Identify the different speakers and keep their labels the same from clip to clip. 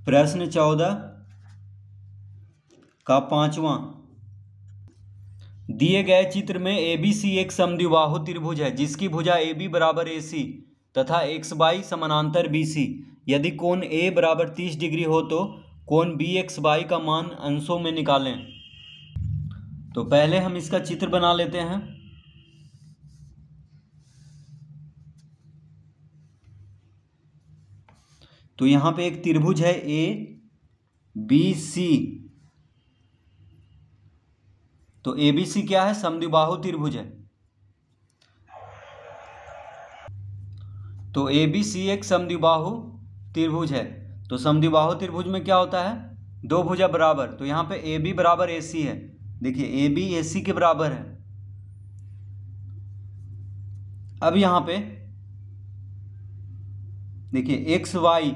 Speaker 1: प्रश्न 14 का 5वां। दिए गए चित्र में ABC एक समद्विबाहु त्रिभुज है जिसकी भुजा AB बराबर AC तथा XY समानांतर BC। यदि कोण A बराबर 30 डिग्री हो तो कोण BXY का मान अंशों में निकालें। तो पहले हम इसका चित्र बना लेते हैं। तो यहाँ पे एक त्रिभुज है ABC। तो ABC क्या है? समद्विबाहु त्रिभुज है। तो ABC एक समद्विबाहु त्रिभुज है। तो समद्विबाहु त्रिभुज में क्या होता है? दो भुजा बराबर। तो यहाँ पे AB बराबर AC है। देखिए AB AC के बराबर है। अब यहाँ पे देखिए XY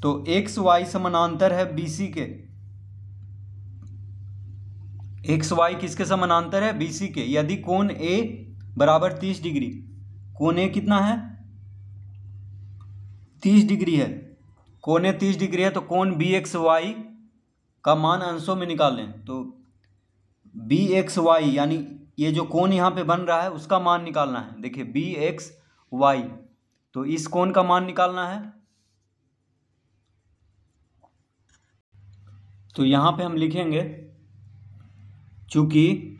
Speaker 1: तो XY समानांतर है BC के। XY किसके समानांतर है? BC के। यदि कोण A बराबर 30 डिग्री, कोण A कितना है? 30 डिग्री है। कोण A 30 डिग्री है तो कोण BXY का मान अंशों में निकालें। तो BXY यानी ये जो कोण यहाँ पे बन रहा है उसका मान निकालना है। देखिए BXY, तो इस कोण का मान निकालना है। तो यहाँ पे हम लिखेंगे चूंकि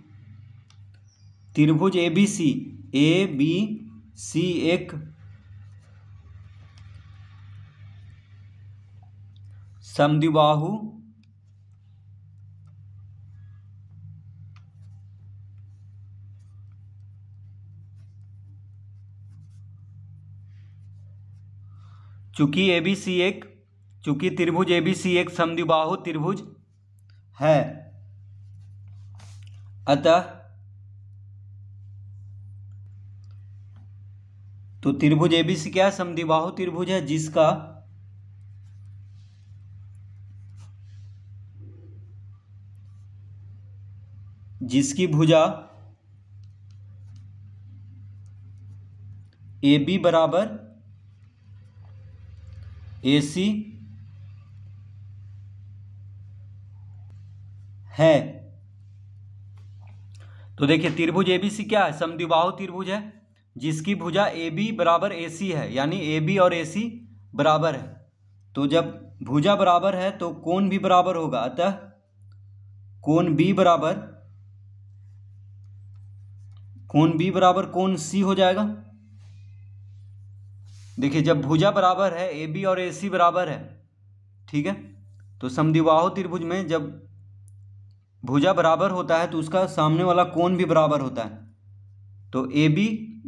Speaker 1: त्रिभुज ABC एक समद्विबाहु चूंकि त्रिभुज ABC एक समद्विबाहु त्रिभुज है, अतः तो त्रिभुज ABC क्या है? समद्विबाहु त्रिभुज है जिसकी भुजा AB बराबर AC है। तो देखिए त्रिभुज ABC क्या है? समद्विबाहु त्रिभुज है जिसकी भुजा AB बराबर AC है, यानी AB और AC बराबर है। तो जब भुजा बराबर है तो कोण भी बराबर होगा, अतः कोण B बराबर कोण C हो जाएगा। देखिए जब भुजा बराबर है, AB और AC बराबर है, ठीक है, तो समद्विबाहु त्रिभुज में जब भुजा बराबर होता है तो उसका सामने वाला कोण भी बराबर होता है। तो AB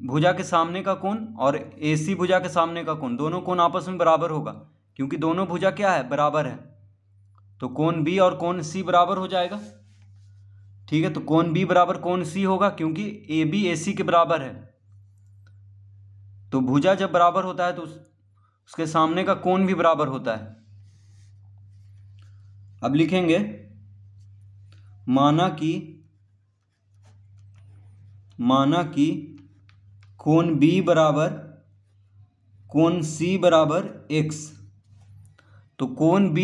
Speaker 1: भुजा के सामने का कोण और AC भुजा के सामने का कोण, दोनों कोण आपस में बराबर होगा क्योंकि दोनों भुजा क्या है? बराबर है। तो कोण B और कोण C बराबर हो जाएगा। ठीक है, तो कोण B बराबर कोण C होगा क्योंकि AB AC के बराबर है। तो भुजा जब बराबर होता है तो उसके सामने का कोण भी बराबर होता है। अब लिखेंगे माना कि कोण B बराबर कोण C बराबर x। तो कोण B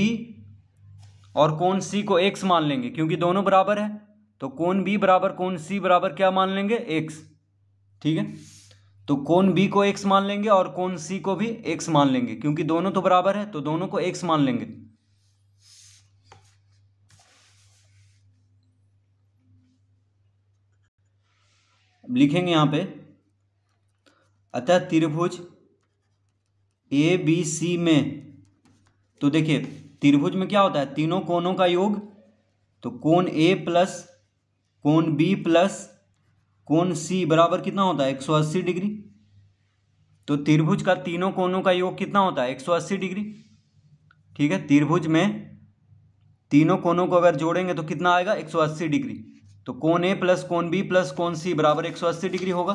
Speaker 1: और कोण C को x मान लेंगे क्योंकि दोनों बराबर है। तो कोण B बराबर कोण C बराबर क्या मान लेंगे? x। ठीक है, तो कोण B को x मान लेंगे और कोण C को भी x मान लेंगे क्योंकि दोनों तो बराबर है, तो दोनों को x मान लेंगे। अब लिखेंगे यहाँ पे अतः त्रिभुज ABC में, तो देखिए त्रिभुज में क्या होता है? तीनों कोणों का योग। तो कोण A प्लस कोण B प्लस कोण C बराबर कितना होता है? 180 डिग्री। तो त्रिभुज का तीनों कोणों का योग कितना होता है? 180 डिग्री। ठीक है, त्रिभुज में तीनों कोणों को अगर जोड़ेंगे तो कितना आएगा? 180 डिग्री। तो कोण A प्लस कोण B प्लस कोण C बराबर 180 डिग्री होगा।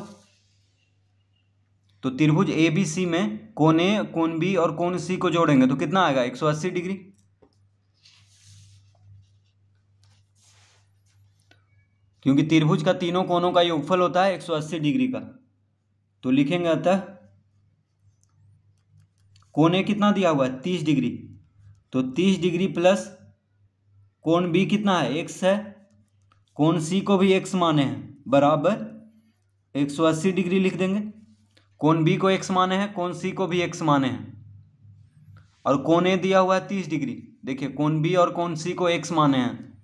Speaker 1: तो त्रिभुज ABC में कोण A कोण B और कोण C को जोड़ेंगे तो कितना आएगा? 180 डिग्री। क्योंकि त्रिभुज का तीनों कोणों का योगफल होता है 180 डिग्री का। तो लिखेंगे अतः कोण ए कितना दिया हुआ है 30 डिग्री, तो 30 डिग्री प्लस कोण बी कितना है x है, कोण सी को भी x माने हैं बराबर 180 डिग्री लिख देंगे। कोण बी को x माने हैं, कोण सी को भी x माने हैं, और कोण ए दिया हुआ है 30 डिग्री। देखिए कोण बी और कोण सी को x माने हैं,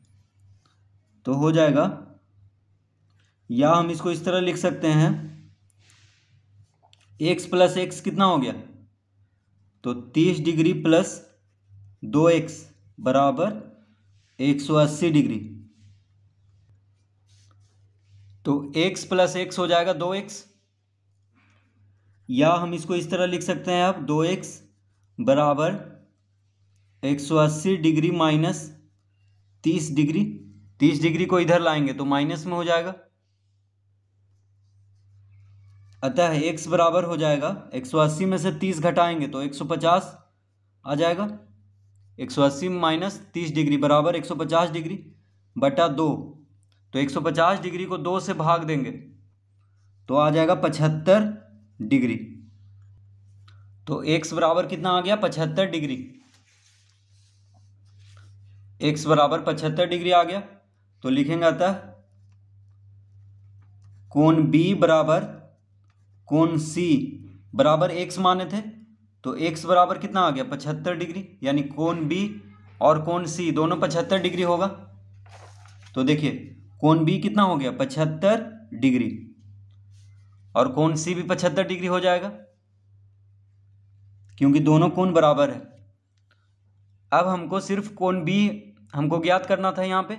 Speaker 1: तो हो जाएगा, या हम इसको इस तरह लिख सकते हैं x प्लस एक्स कितना हो गया, तो 30 डिग्री प्लस 2x बराबर 180 डिग्री। तो x प्लस एक्स हो जाएगा 2x, या हम इसको इस तरह लिख सकते हैं अब 2x बराबर 180 डिग्री माइनस 30 डिग्री। 30 डिग्री को इधर लाएंगे तो माइनस में हो जाएगा, अतः x बराबर हो जाएगा 180 में से 30 घटाएंगे तो 150 आ जाएगा। 180 माइनस 30 डिग्री बराबर 150 डिग्री बटा 2, तो 150 डिग्री को 2 से भाग देंगे तो आ जाएगा 75 डिग्री। तो x बराबर कितना आ गया 75 डिग्री, x बराबर 75 डिग्री आ गया। तो लिखेंगे अतः कोण B बराबर कोण C बराबर x माने थे, तो x बराबर कितना आ गया 75 डिग्री, यानी कोण B और कोण C दोनों 75 डिग्री होगा। तो देखिए कोण B कितना हो गया 75 डिग्री और कोण C भी 75 डिग्री हो जाएगा, क्योंकि दोनों कोण बराबर है। अब हमको सिर्फ कोण B हमको ज्ञात करना था यहाँ पे,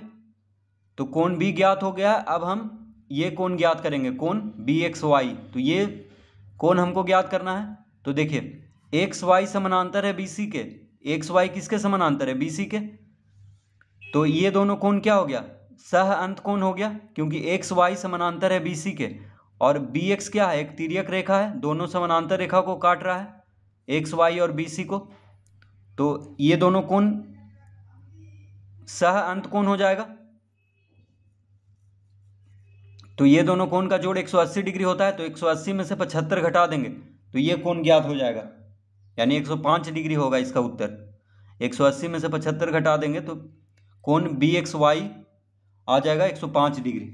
Speaker 1: तो कोण B ज्ञात हो गया। अब हम ये कोण ज्ञात करेंगे, कोण BXY। तो ये कोण हमको ज्ञात करना है। तो देखिए XY समानांतर है BC के, XY किसके समानांतर है BC के, तो ये दोनों कोण क्या हो गया सह अंत कोण हो गया, क्योंकि XY समानांतर है BC के और BX क्या है एक तिर्यक रेखा है, दोनों समानांतर रेखा को काट रहा है XY और BC को, तो ये दोनों कोण सह अंत कोण हो जाएगा। तो ये दोनों कोण का जोड़ 180 डिग्री होता है, तो 180 में से 75 घटा देंगे तो ये कोण ज्ञात हो जाएगा, यानी 105 डिग्री होगा इसका उत्तर। 180 में से 75 घटा देंगे तो कोण BXY आ जाएगा 105 डिग्री।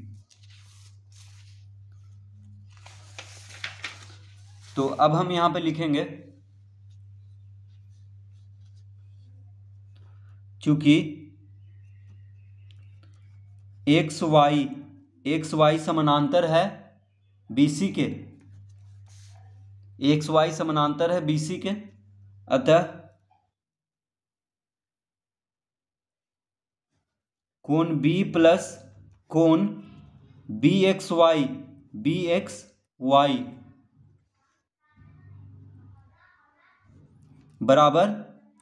Speaker 1: तो अब हम यहां पे लिखेंगे, चूंकि XY समानांतर है BC के, XY समानांतर है BC के, अतः कोण B प्लस कोण BXY बराबर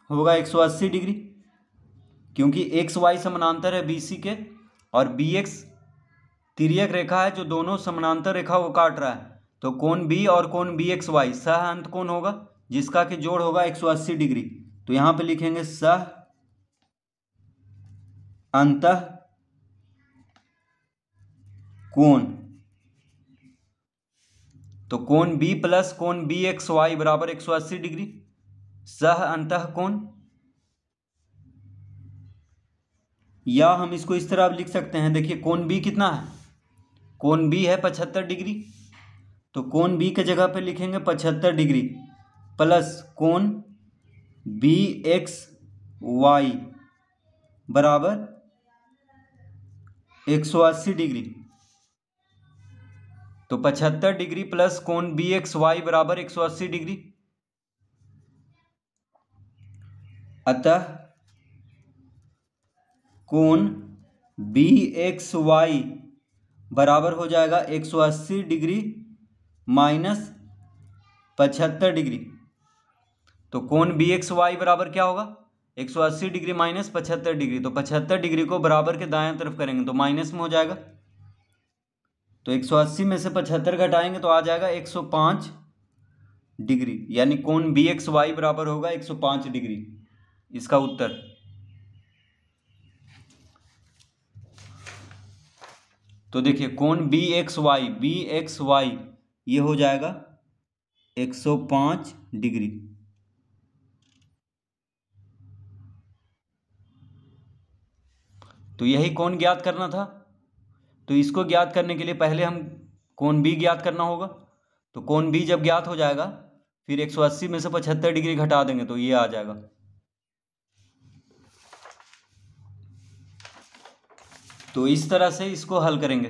Speaker 1: होगा 180 डिग्री, क्योंकि XY समानांतर है BC के और BX तिर्यक रेखा है जो दोनों समानांतर रेखा को काट रहा है। तो कोण B और कोण BXY सह अंत कोण होगा, जिसका कि जोड़ होगा 180 डिग्री। तो यहां पे लिखेंगे सह अंतः कोण। तो कोण B प्लस कोण BXY बराबर 180 डिग्री सह अंतः कोण, या हम इसको इस तरह लिख सकते हैं। देखिए कोण B कितना है, कोण B है 75 डिग्री, तो कोण B के जगह पे लिखेंगे 75 डिग्री प्लस कोण BXY बराबर 180 डिग्री। तो 75 डिग्री प्लस कोण BXY बराबर 180 डिग्री, अतः कोण BXY बराबर हो जाएगा 180 डिग्री माइनस 75 डिग्री। तो कोण BXY बराबर क्या होगा 180 डिग्री माइनस 75 डिग्री, तो 75 डिग्री को बराबर के दाएं तरफ करेंगे तो माइनस में हो जाएगा। तो 180 में से 75 घटाएंगे तो आ जाएगा 105 डिग्री, यानी कोण BXY बराबर होगा 105 डिग्री, इसका उत्तर। तो देखिए कोण BXY ये हो जाएगा 105 डिग्री। तो यही कोण ज्ञात करना था। तो इसको ज्ञात करने के लिए पहले हम कोण बी ज्ञात करना होगा। तो कोण बी जब ज्ञात हो जाएगा फिर 180 में से 75 डिग्री घटा देंगे तो ये आ जाएगा। तो इस तरह से इसको हल करेंगे।